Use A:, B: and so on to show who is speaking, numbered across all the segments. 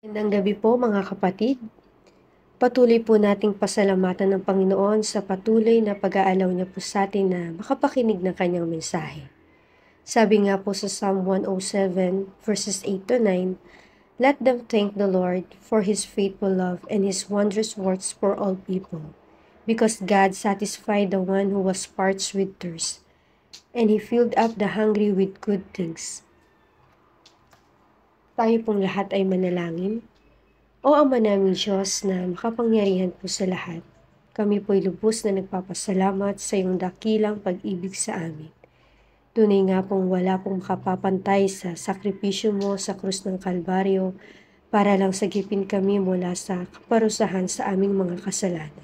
A: Magandang gabi po mga kapatid. Patuloy po nating pasalamatan ng Panginoon sa patuloy na pag-aalaw niya po sa atin na makapakinig ng kanyang mensahe. Sabi nga po sa Psalm 107 verses 8 to 9, "Let them thank the Lord for His faithful love and His wondrous works for all people, because God satisfied the one who was parched with thirst, and He filled up the hungry with good things." Tayo pong lahat ay manalangin. O Ama naming Diyos na makapangyarihan po sa lahat, kami po'y lubos na nagpapasalamat sa iyong dakilang pag-ibig sa amin. Tunay nga pong wala pong makapapantay sa sakripisyo mo sa krus ng Kalbaryo para lang sagipin kami mula sa kaparusahan sa aming mga kasalanan.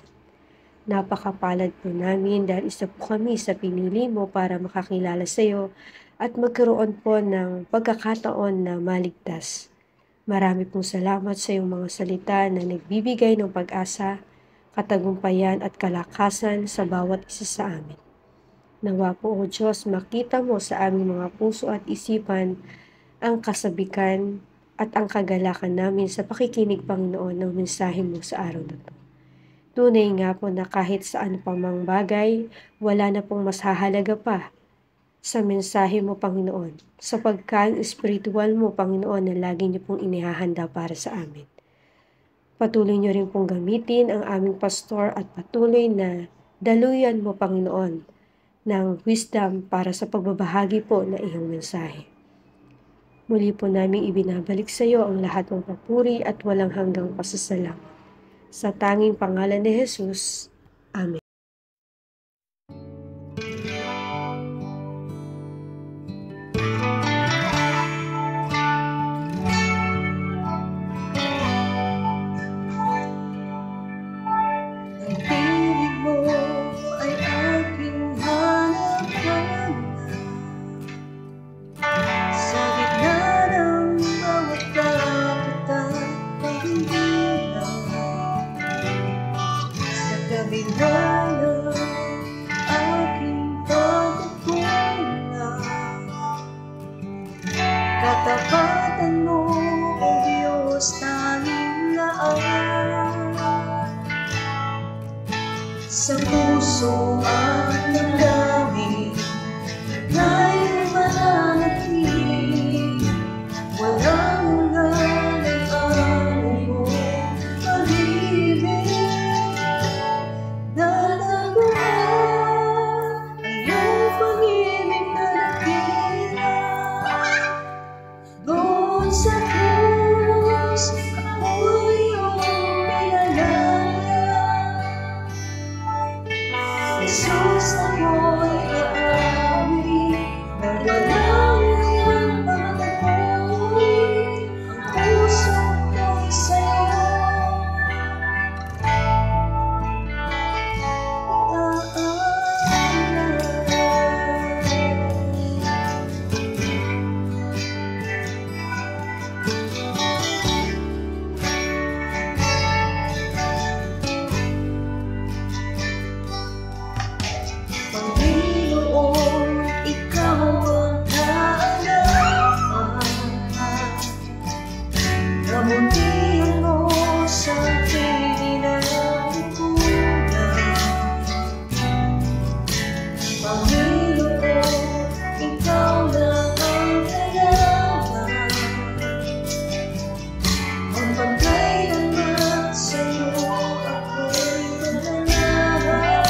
A: Napakapalad po namin dahil isa po kami sa pinili mo para makakilala sa iyo at magkaroon po ng pagkakataon na maligtas. Marami pong salamat sa iyong mga salita na nagbibigay ng pag-asa, katagumpayan at kalakasan sa bawat isa sa amin. Nawa po o Diyos, makita mo sa aming mga puso at isipan ang kasabikan at ang kagalakan namin sa pakikinig, Panginoon, ng mensahe mo sa araw na ito. Tunay nga po na kahit sa ano pang mang bagay, wala na pong mas hahalaga pa sa mensahe mo, Panginoon, sa pagkain espiritual mo, Panginoon, na lagi niyo pong inihahanda para sa amin. Patuloy niyo rin pong gamitin ang aming pastor at patuloy na daluyan mo, Panginoon, ng wisdom para sa pagbabahagi po na iyong mensahe. Muli po namin ibinabalik sa iyo ang lahat ng papuri at walang hanggang pasasalamat. Sa tanging pangalan ni Jesus, Amen.
B: Katapatan mo, O Diyos, tanging laan. Sa puso ang damdamin, ika'y mananatili. Walang hanggan ang iyong pag-ibig. Dalaguan ang iyong pag-ibig na dakila. Doon sa krus, ako'y iyong pinalaya. Jesus, ako'y aamin na walang iyong pagtapoy. Ang puso ko'y sa'yo Panginoon, ikaw ang kaalaman. Namuntihan mo sa aking inalangkulan. Panginoon, ikaw lang ang kailangan. Ang pagkay naman sa'yo ako'y mananahan.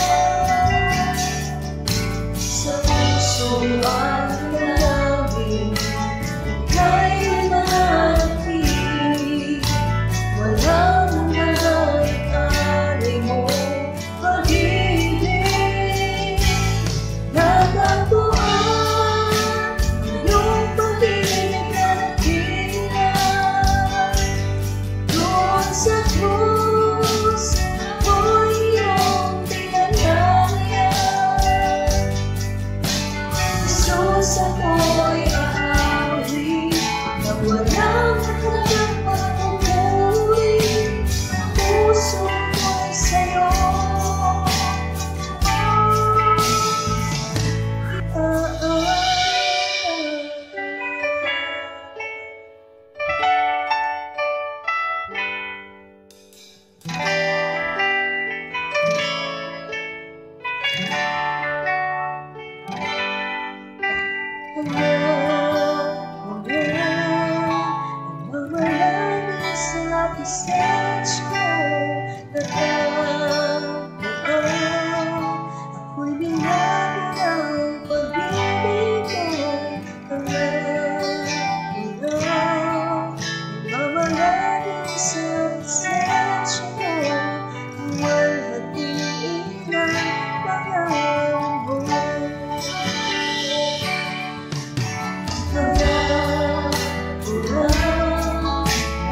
B: Sa puso ang damdamin, ika'y mananatili. pasensya ako'y binagod ng pag-ibig mo. Mamalagin sa pasensya mo, luwalhatiin ang pangalan mo.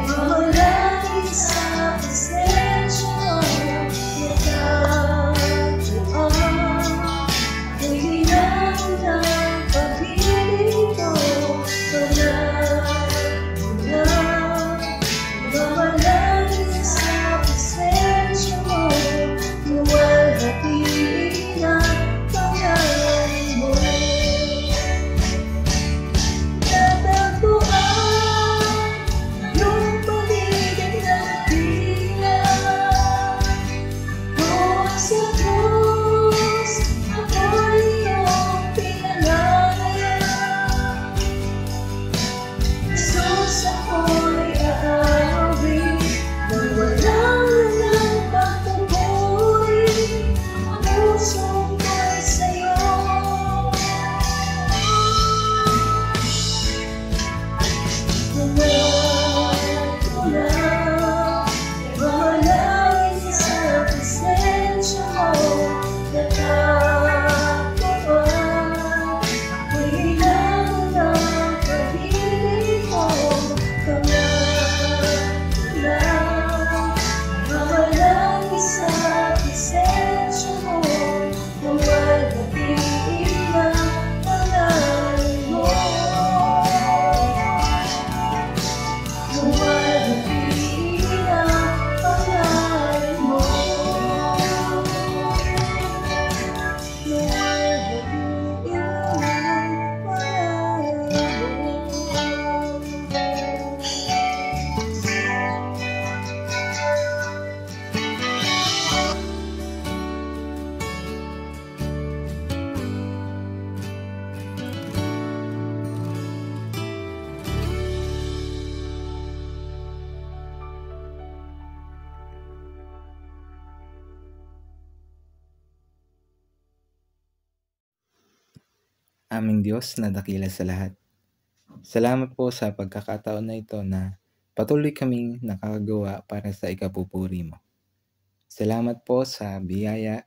B: Mamalagin sa pasensya mo, ako'y binagod ng pag-ibig mo. Mamalagin sa pasensya mo, luwalhatiin ang pangalan mo. Tatagpuan yung paligid ng tiyak ko sa krus, ako'y iyong pinangalan. Jesus, ako'y aawin nang walang ng pagpupuri. Ang pusong ko'y sa'yo. Mamalagin sa pasensya mo, natatapuan. Ako'y hinahon ng pag-ibig mo. Mamalagin sa pasensya mo, luwalhatiin ang pangalan mo. Luwalhatiin ang pangalan mo. Luwalhatiin ang
C: Aming Diyos na dakila sa lahat. Salamat po sa pagkakataon na ito na patuloy kaming nakakagawa para sa ikapupuri mo. Salamat po sa biyaya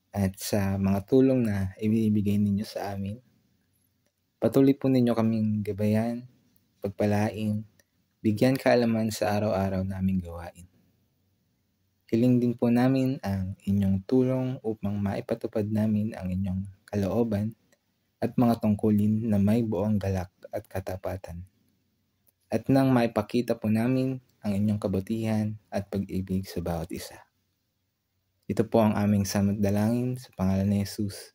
C: at sa mga tulong na ibinibigay ninyo sa amin. Patuloy po ninyo kaming gabayan, pagpalain, bigyan kaalaman sa araw-araw naming gawain. Hiling din po namin ang inyong tulong upang maipatupad namin ang inyong kalooban at mga tungkulin na may buong galak at katapatan. At nang maipakita po namin ang inyong kabutihan at pag-ibig sa bawat isa. Ito po ang aming samot-dalangin sa pangalan ni Jesus.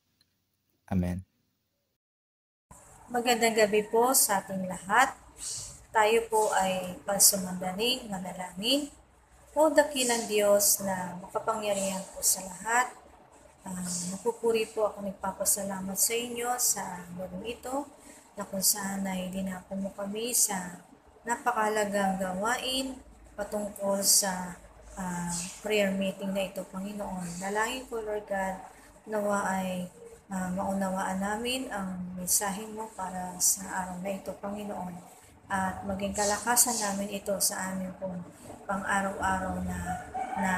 C: Amen.
D: Magandang gabi po sa ating lahat. Tayo po ay pansumandaling manalangin. O dakilang Diyos na makapangyarihan po sa lahat. Napupuri po ako, nagpapasalamat sa inyo sa gabing ito na kung saan ay dinako mo kami sa napakahalagang gawain patungkol sa prayer meeting na ito, Panginoon. Dalangin ko, Lord God, nawa ay maunawaan namin ang mensahe mo para sa araw na ito, Panginoon. At maging kalakasan namin ito sa amin pong pang-araw-araw na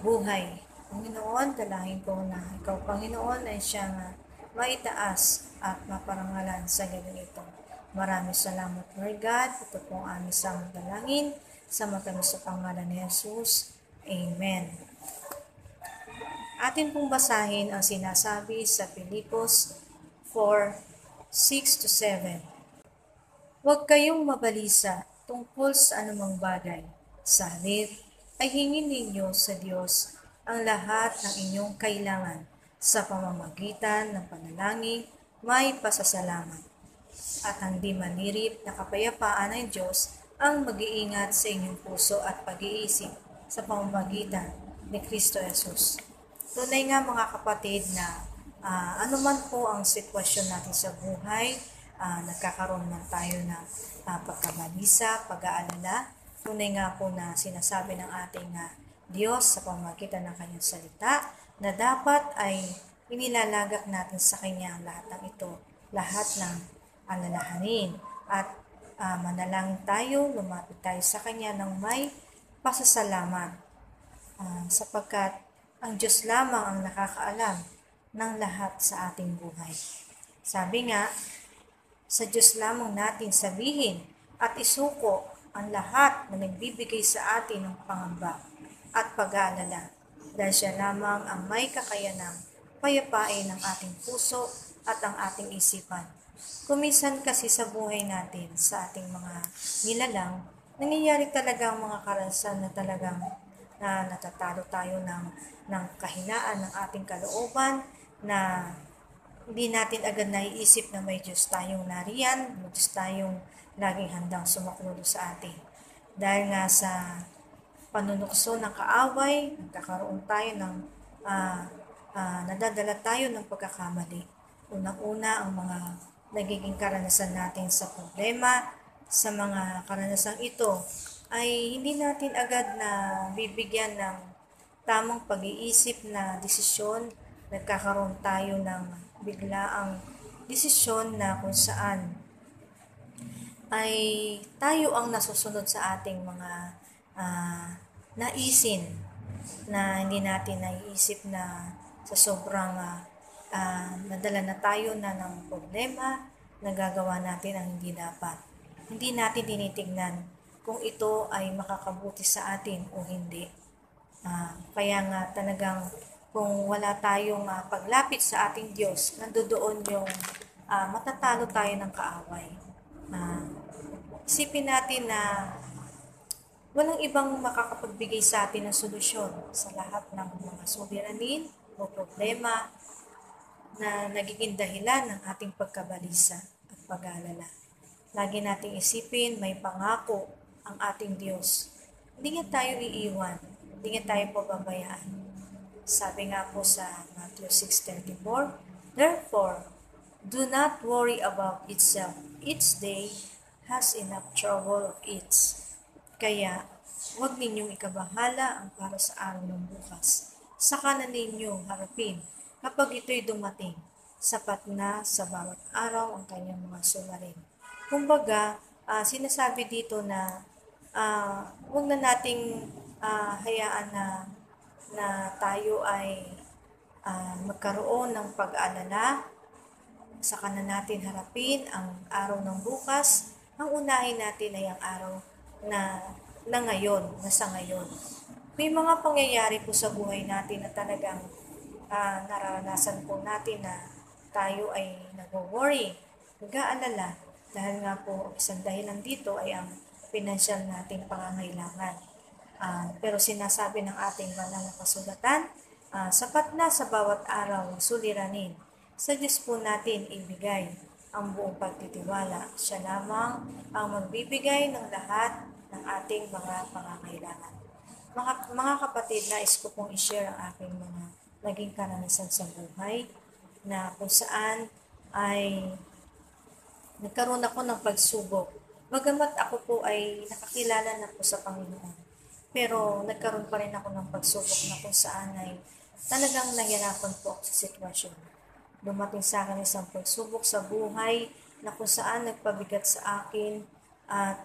D: buhay. Panginoon, dalangin ko na ikaw, Panginoon, ay siyang maitaas at maparangalan sa gabi ito. Maraming salamat, Lord God. Ito po ang aming samang-dalangin sa matamis sa pangalan ni Jesus. Amen. Atin pong basahin ang sinasabi sa Filipos 4:6-7. Huwag kayong mabalisa tungkol sa anumang bagay. Sa halip ay hingin ninyo sa Diyos ang lahat ng inyong kailangan sa pamamagitan ng panalangin, may pasasalamat. At ang di manirip na kapayapaan ng Diyos ang mag-iingat sa inyong puso at pag-iisip sa pamamagitan ni Kristo Jesus. Tunay nga mga kapatid na anuman po ang sitwasyon natin sa buhay, nagkakaroon man tayo ng pagkabalisa, pag-aalala, Tunay nga po na sinasabi ng ating Diyos sa pamamagitan ng kanyang salita na dapat ay inilalagak natin sa kanya ang lahat ng ito, lahat ng alalahanin. At manalangin tayo, lumapit tayo sa kanya ng may pasasalamat sapagkat ang Diyos lamang ang nakakaalam ng lahat sa ating buhay. Sabi nga, sa Diyos lamang natin sabihin at isuko ang lahat na nagbibigay sa atin ng pangamba at pag-aalala dahil siya lamang ang may kakayanang payapain ang ating puso at ang ating isipan. Kuminsan kasi sa buhay natin, sa ating mga nilalang, nangyayari talaga ang mga karanasan na talagang natatalo tayo ng kahinaan ng ating kalooban, na hindi natin agad naiisip na may Diyos tayong nariyan, may Diyos tayong laging handang sumaklolo sa atin. Dahil nga sa panunukso ng kaaway, nagkakaroon tayo ng nadadala tayo ng pagkakamali. Unang-una, ang mga nagiging karanasan natin sa problema, sa mga karanasang ito, ay hindi natin agad na bibigyan ng tamang pag-iisip na desisyon. Nagkakaroon tayo ng biglaang desisyon na kung saan ay tayo ang nasusunod sa ating mga naisin na hindi natin naiisip na sa sobrang nadala na tayo na ng problema, nagagawa natin ang hindi dapat. Hindi natin tinitignan kung ito ay makakabuti sa atin o hindi. Kaya nga talagang kung wala tayong paglapit sa ating Diyos, nandoon yung matatalo tayo ng kaaway. Isipin natin na walang ibang makakapagbigay sa atin ng solusyon sa lahat ng mga suliranin o problema na nagiging dahilan ng ating pagkabalisa at pag-aalala. Lagi nating isipin, may pangako ang ating Diyos. Hindi niya tayo iiwan, hindi niya tayo pababayaan. Sabi nga po sa Matthew 6:34, "Therefore, do not worry about itself. Each day has enough trouble of its." Kaya, huwag ninyong ikabahala ang para sa araw ng bukas. Saka na ninyong harapin kapag ito'y dumating. Sapat na sa bawat araw ang kanyang mga suliranin. Kumbaga, sinasabi dito na huwag na nating hayaan na tayo ay magkaroon ng pag-aalala. Saka na natin harapin ang araw ng bukas. Ang unahin natin ay ang araw na ngayon, na sa ngayon. May mga pangyayari po sa buhay natin na talagang nararanasan po natin na tayo ay nag-worry, nag-aalala, dahil nga po isang dahilan dito ay ang financial nating pangangailangan. Pero sinasabi ng ating banal na kasulatan, sapat na sa bawat araw ng suliranin. Sa Diyos po natin ibigay ang buong pagtitiwala. Siya lamang ang magbibigay ng lahat ng ating mga pangangailangan. Mga kapatid, nais ko pong i-share ang aking mga naging karanasan sa buhay na kung saan ay nagkaroon ako ng pagsubok. Bagamat ako po ay nakakilala na po sa Panginoon, pero nagkaroon pa rin ako ng pagsubok na kung saan ay talagang nahirapan po ako sa sitwasyon. Dumating sa akin isang pagsubok sa buhay na kung saan nagpabigat sa akin at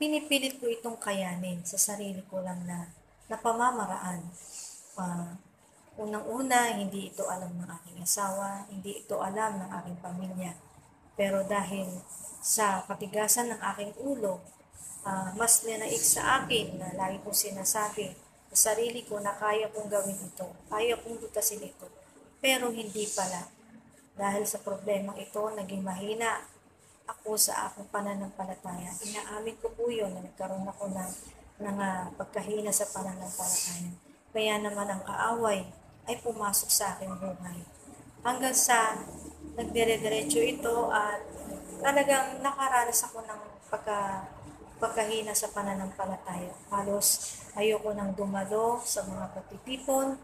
D: pinipilit ko itong kayanin sa sarili ko lang na pamamaraan. Unang-una, hindi ito alam ng aking asawa, hindi ito alam ng aking pamilya. Pero dahil sa katigasan ng aking ulo, mas nanaig sa akin na lagi kong sinasabi sa sarili ko na kaya kong gawin ito, kaya kong lutasin ito. Pero hindi pala. Dahil sa problemang ito, naging mahina ako sa aking pananampalataya. Inaamin ko po yun na nagkaroon ako ng pagkahina sa pananampalataya. Kaya naman ang kaaway ay pumasok sa aking buhay. Hanggang sa nagdire-diretso ito at talagang nakaranas ako ng pagkahina sa pananampalataya. Halos ayoko nang dumalo sa mga pagtitipon.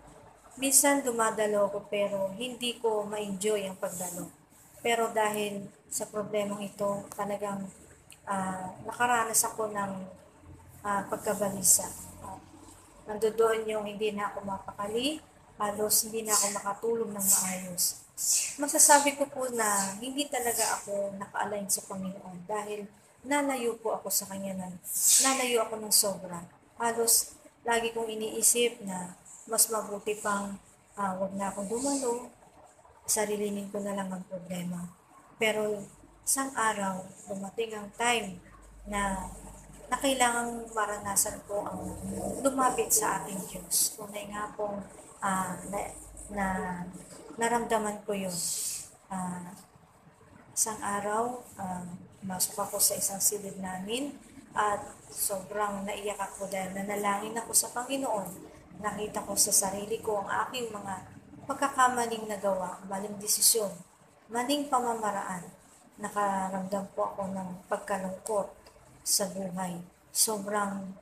D: Minsan dumadalo ko pero hindi ko ma-enjoy ang pagdalo. Pero dahil sa problemang ito, talagang nakaranas ako ng pagkabalisa. Nandoon yung hindi na ako mapakali, halos hindi na ako makatulog ng maayos. Masasabi ko po na hindi talaga ako naka-align sa Panginoon dahil nalayo po ako sa Kanya nalayo ako ng sobra. Halos lagi kong iniisip na mas mabuti pang wag na akong dumalo, sarilinin ko na lang ang problema. Pero isang araw, dumating ang time na kailangang maranasan ko ang lumapit sa ating Diyos. Tunay nga pong na naramdaman ko yun. Isang araw, masok ako sa isang silid namin at sobrang naiyak ako dahil nanalangin ako sa Panginoon. Nakita ko sa sarili ko ang aking mga pagkakamaling nagawa, maling desisyon, maling pamamaraan. Nakaramdam po ako ng pagkalungkot sa buhay. Sobrang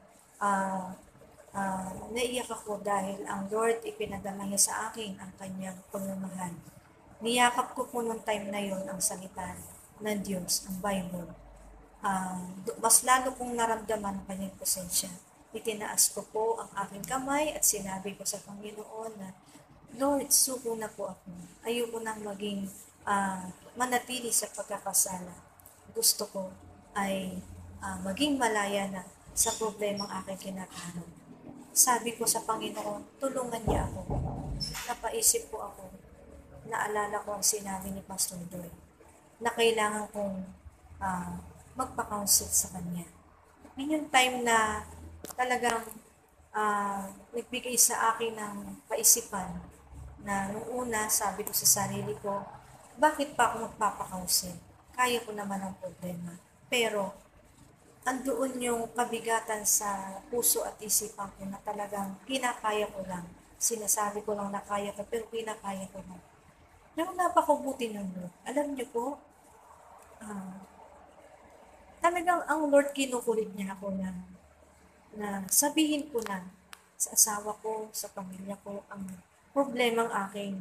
D: naiyak ako dahil ang Lord ipinadala niya sa akin ang kanyang pagmamahal. Niyakap ko po noong time na yon ang salita ng Diyos, ang Bible. Mas lalo kong naramdaman ang kanyang presensya. Itinaas ko po ang aking kamay at sinabi ko sa Panginoon na, Lord, suko na po ako. Ayoko nang maging manatili sa pagkakasala. Gusto ko ay maging malaya na sa problemang aking kinakaharap. Sabi ko sa Panginoon, tulungan niya ako. Napaisip po ako, naalala ko ang sinabi ni Pastor Doy, na kailangan kong magpa-counsel sa Kanya. Yun yung time na talagang nagbigay sa akin ng kaisipan na nung una, sabi ko sa sarili ko, bakit pa ako magpapa-counsel? Kaya ko naman ang problema. Pero, andoon yung kabigatan sa puso at isipan ko na talagang kinakaya ko lang. Sinasabi ko lang na kaya ko, pero kinakaya ko lang. Yung napakabuti ng Lord. Alam niyo po, talagang ang Lord kinukulit niya ako na sabihin ko na sa asawa ko, sa pamilya ko, ang problemang aking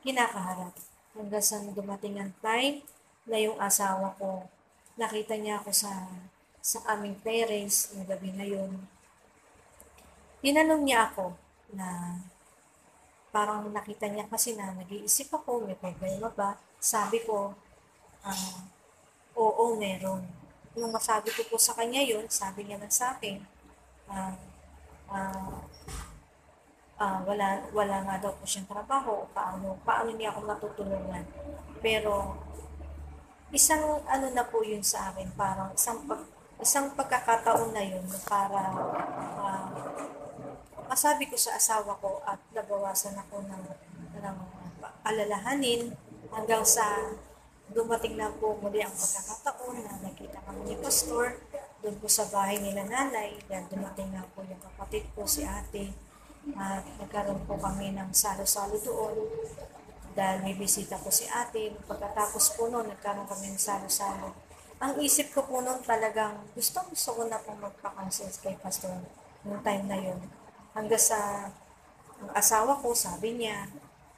D: kinakaharap. Hanggang sa dumating ang time na yung asawa ko, nakita niya ako sa aming parents ng gabi na yun. Tinanong niya ako na parang nakita niya kasi na nag-iisip ako, may problema ba? Sabi ko, oo, meron. Nung masabi ko po sa kanya yun, sabi niya na sa akin, wala nga daw po siyang trabaho, paano niya ako matutulungan. Pero, isang na po yun sa akin, parang isang pagkakataon na yun para masabi ko sa asawa ko at nabawasan ako ng alalahanin hanggang sa dumating na po muli ang pagkakataon na nakita kami ni Pastor doon po sa bahay nila nanay. Then dumating na po yung kapatid ko, si ate, at nagkaroon po kami ng salo-salo doon. Dahil may bisita po si ate, pagkatapos po noon, nagkaroon kami ng salo-salo. Ang isip ko po noon talagang, gusto ko na pong magpa-counsel kay Pastor noong time na yun. Hanggang sa ang asawa ko, sabi niya,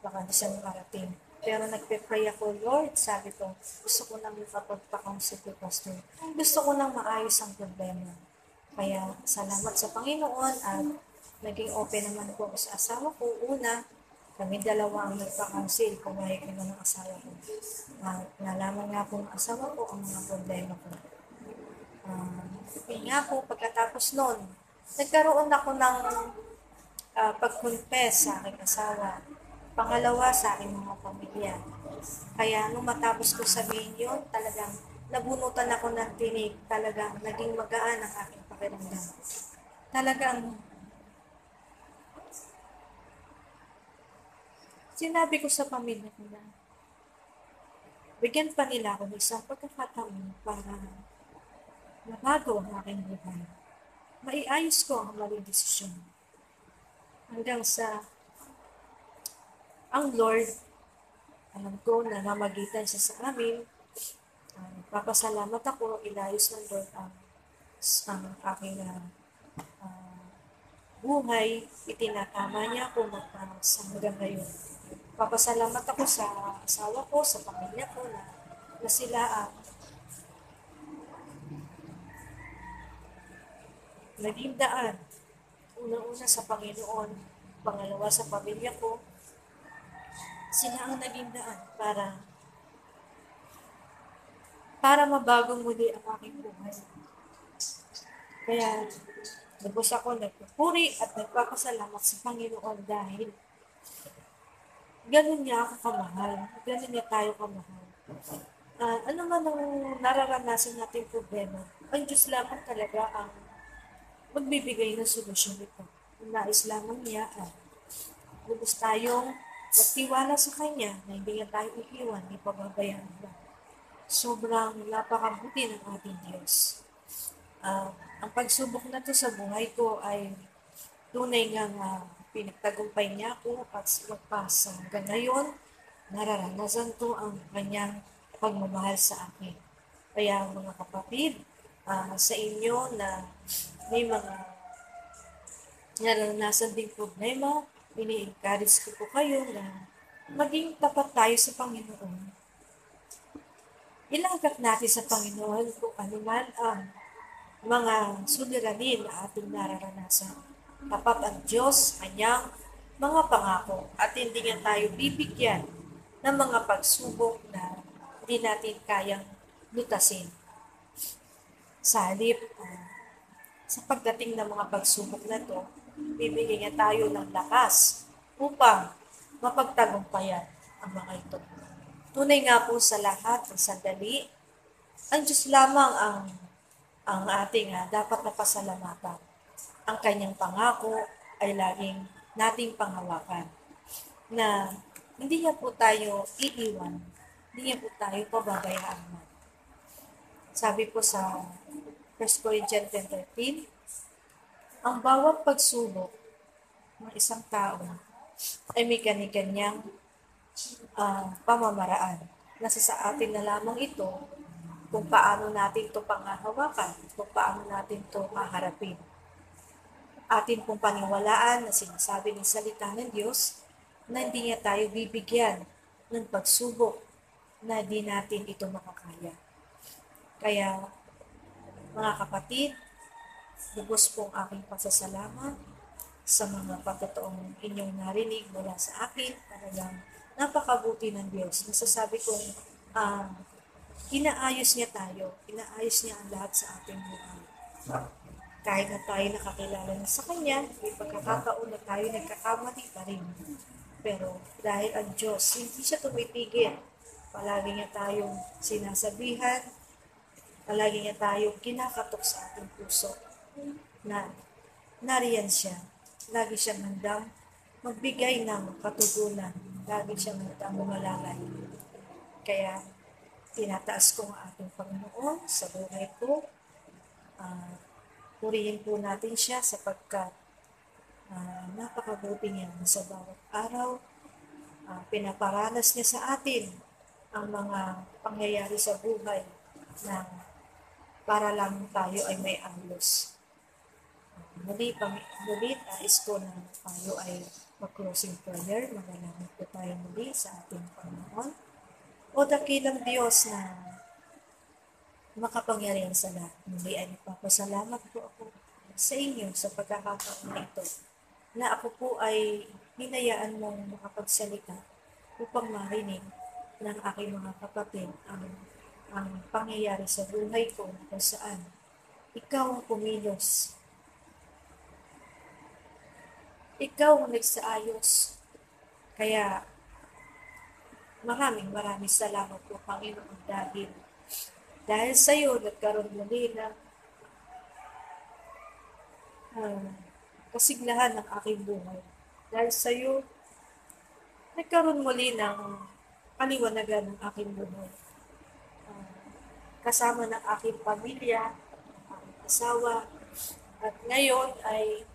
D: baka di siya makarating. Pero nagpe-pray ako, Lord, sabi ko, gusto ko nang magpa-counsel kay Pastor. Gusto ko nang maayos ang problema. Kaya salamat sa Panginoon at naging open naman po ako sa asawa ko. Una, kami dalawa ang nagpa-counsel, kumahay ko na ng asawa ko. Nalaman nga po ng asawa ko ang mga problema ko. Nga po, pagkatapos nun, nagkaroon ako ng pag-confess sa aking asawa. Pangalawa, sa aking mga pamilya. Kaya nung matapos ko sabihin yun, talagang nabunutan ako ng tinig. Talagang naging magaan ang aking pakiramdam. Talagang sinabi ko sa pamilya ko na bigyan pa nila ako ng isang pagkakataon para mabago ang aking buhay. Maiayos ko ang maling desisyon. Hanggang sa ang Lord, alam ko na mamagitan siya sa amin. Papasalamat ako, inayos ng Lord ang aking buhay. Itinatama niya ako sa hanggang ngayon. Papasalamat ako sa asawa ko, sa pamilya ko na sila naging daan. Unang-una sa Panginoon, pangalawa sa pamilya ko, sila ang naging daan para mabago muli ang aking buhay. Kaya lubos ako nagpupuri at nagpapasalamat sa Panginoon dahil ganun niya ako kamahal, ganun niya tayo kamahal. Ano man ang nararanasan nating problema, ang Diyos lamang talaga ang magbibigay ng solusyon nito. Ang nais lamang niya ay lubos tayong magtiwala sa Kanya na hindi niya tayo iiwan, hindi pababayaan niya. Sobrang napakabuti ng ating Diyos. Ang pagsubok na to sa buhay ko ay tunay ngang pinagtagumpay niya ako at magpas hanggang ngayon, nararanasan ko ang kanyang pagmamahal sa akin. Kaya mga kapatid, sa inyo na may mga nararanasan ding problema, ini-encourage ko po kayo na maging tapat tayo sa Panginoon. Ilagak natin sa Panginoon kung ano man ang mga suliranin na ating nararanasan. Tapat ang Diyos, kanyang mga pangako at hindi niya tayo bibigyan ng mga pagsubok na hindi natin kayang lutasin. Sa halip, sa pagdating ng mga pagsubok na to, bibigyan niya tayo ng lakas upang mapagtagumpayan ang mga ito. Tunay nga po sa lahat ng sandali, ang Diyos lamang ang ating dapat napasalamatan. Ang kanyang pangako ay laging nating panghawakan na hindi niya po tayo iiwan, hindi niya po tayo pababayaan man. Sabi po sa 1 Corinthians 10:13, ang bawat pagsubok ng isang tao ay may kani-kanyang pamamaraan. Nasa sa atin na lamang ito kung paano natin ito panghahawakan, kung paano natin ito haharapin. Atin pong paniwalaan na sinasabi ng salita ng Diyos na hindi niya tayo bibigyan ng pagsubok na di natin ito makakaya. Kaya, mga kapatid, lubos pong aking pasasalamat sa mga pagkatoong inyong narinig mula sa akin. Talagang napakabuti ng Diyos. Masasabi kong inaayos niya tayo, inaayos niya ang lahat sa ating buhay. Kahit na tayo nakakilala na sa Kanya, may pagkakataon na tayo nagkakamali pa rin. Pero dahil ang Diyos, hindi siya tumitigil. Palagi niya tayong sinasabihan, palagi niya tayong kinakatok sa ating puso na nariyan siya. Lagi siyang handang magbigay ng katugunan. Lagi siyang handang umalalay. Kaya, tinataas ko ang ating Panginoon sa buhay ko. Purihin po natin siya sapagkat napakabuti niya sa bawat araw. Pinaparanas niya sa atin ang mga pangyayari sa buhay na para lang tayo ay may ayos. Muli, nais ko na tayo ay mag-closing prayer. Manalangin po tayo muli sa ating Panginoon. O dakilang Diyos na makapangyarihan sa lahat. Muli ay nagpapasalamat po ako sa inyo sa pagkakataon na ito na ako po ay hinayaan mong makapagsalita upang marinig ng aking mga kapatid ang pangyayari sa buhay ko kung saan ikaw ang kumilos. Ikaw ang nagsaayos. Kaya maraming salamat po, Panginoon, dahil sa iyo nagkaroon muli ng kasiglahan ng aking buhay. Dahil sa iyo nagkaroon muli ng kaliwanagan ng aking buhay. Kasama ng aking pamilya, aking asawa, at ngayon ay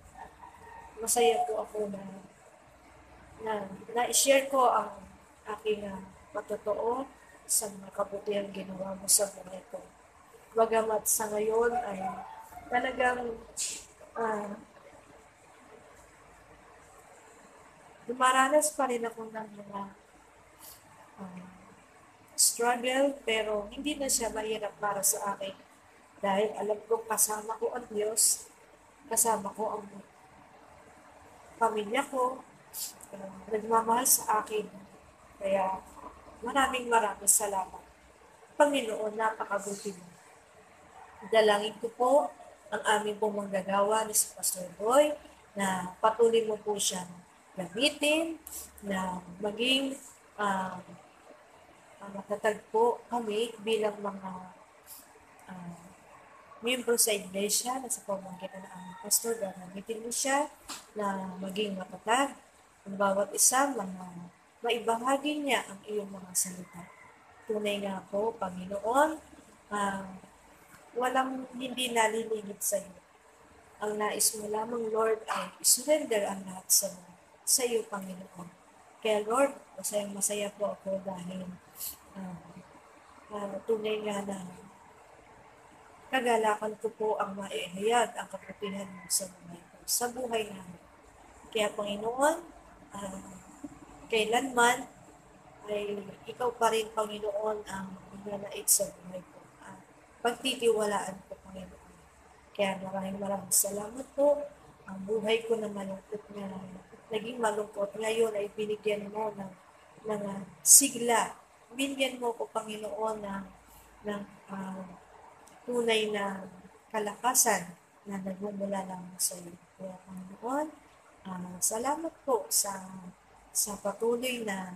D: masaya po ako na na-share ko ang aking patotoo sa mga kabutihang ginawa mo sa buhay ko. Bagamat sa ngayon ay talagang dumaranas pa rin ako ng mga struggle, pero hindi na siya mahirap para sa akin dahil alam ko kasama ko ang Diyos kasama ko ang pamilya ko, nagmamahal sa akin. Kaya maraming salamat. Panginoon, napakabuti mo. Dalangin ko po ang aming pong manggagawa ni si Pastor Boy na patuloy mo po siyang gamitin, na maging matatag po kami bilang mga miyembro sa iglesia na sa pamamagitan ng aming pastor. Gamitin mo siya na maging matatag ang bawat isa, maibahagi niya ang iyong mga salita. Tunay nga po, Panginoon, walang hindi nalilingit sa iyo. Ang nais mo lamang, Lord, ay surrender ang lahat sa iyo, Panginoon. Kaya, Lord, masaya po ako dahil tunay nga na kagalakan ko po ang maihayag ang kabutihan mo sa buhay ko, sa buhay namin. Kaya, Panginoon, kailanman ay ikaw pa rin, Panginoon, ang magnanait sa buhay ko. Pagtitiwalaan ko, Panginoon. Kaya maraming salamat po. Ang buhay ko na malungkot na naging malungkot ngayon ay binigyan mo ng sigla. Binigyan mo ko, Panginoon, ng tunay na kalakasan na nagmumula lang sa iyo. Kaya, Panginoon, salamat po sa patuloy na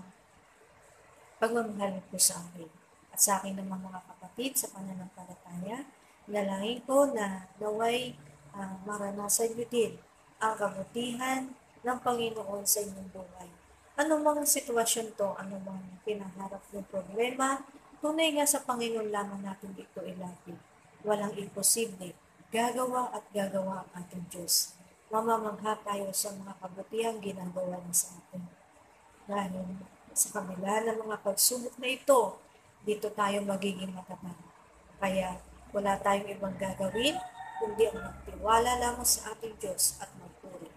D: pagmamahal po sa akin at sa akin ng mga kapatid sa pananampalataya. Dalangin ko na naway maranasan niyo din ang kabutihan ng Panginoon sa inyong buhay. Anumang sitwasyon to, anumang pinaharap ng problema, tunay nga sa Panginoon lamang natin ito ilapit. Walang imposible. Gagawa at gagawa ang ating Diyos. Mamamangha tayo sa mga kabutihang ginagawa niya sa atin. Dahil sa kabila ng mga pagsubok na ito, dito tayo magiging matatag. Kaya wala tayong ibang gagawin, kundi ang magtiwala lamang sa ating Diyos at magpuri.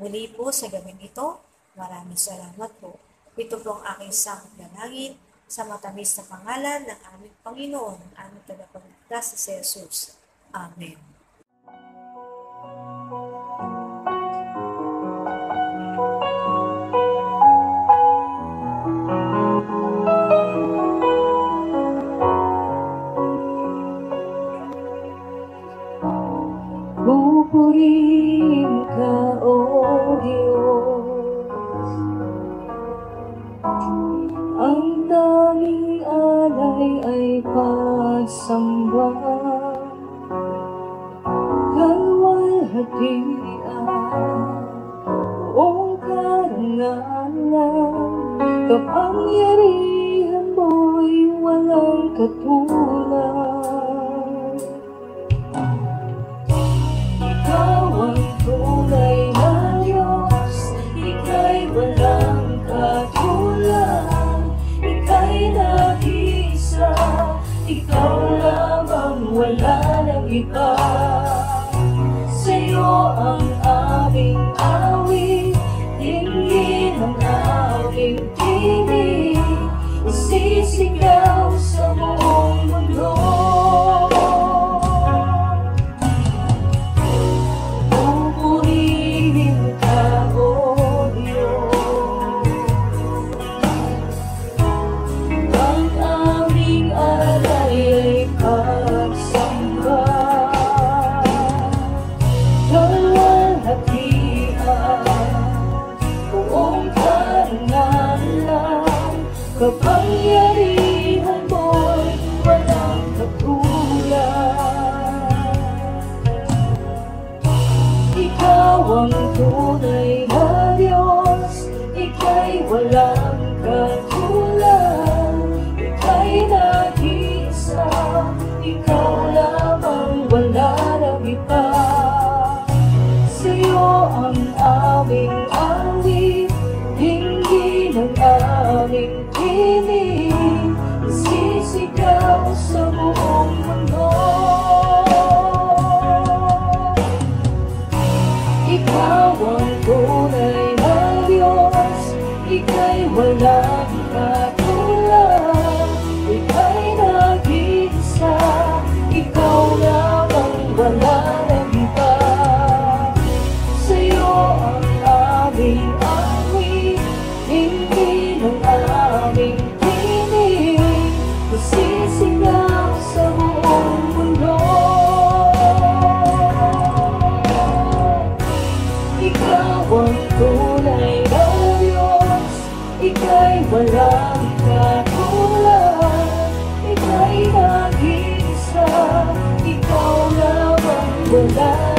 D: Muli po sa gabing ito, maraming salamat po. Ito po ang aking samot dalangin sa matamis na pangalan ng aming Panginoon, ang aming tagapagligtas si Jesus. Amen.
B: Pupurihin ka, O Diyos, ang daming alay ay pagsamba, kalwalhatian, buong karangalan, kapangyarihan mo'y walang katulad. Ikaw ang tunay na Diyos, ika'y walang katulad, ika'y nag-iisa, ikaw lamang, wala nang iba. Sa'yo ang aming awit, dinggin ang aming tinig, isisigaw sa buong mundo. Kapangyarihan mo'y walang katulad. Ikaw ang tunay na Diyos, ika'y walang katulad, ika'y nag-iisa, ikaw lamang, wala nang iba. Sa'yo ang aming awit, dinggin ang aming tinig, isisigaw sa buong mundo. Ikaw ang tunay na Diyos, ika'y walang katulad, ika'y nag-iisa, ikaw lamang, wala nang iba. wala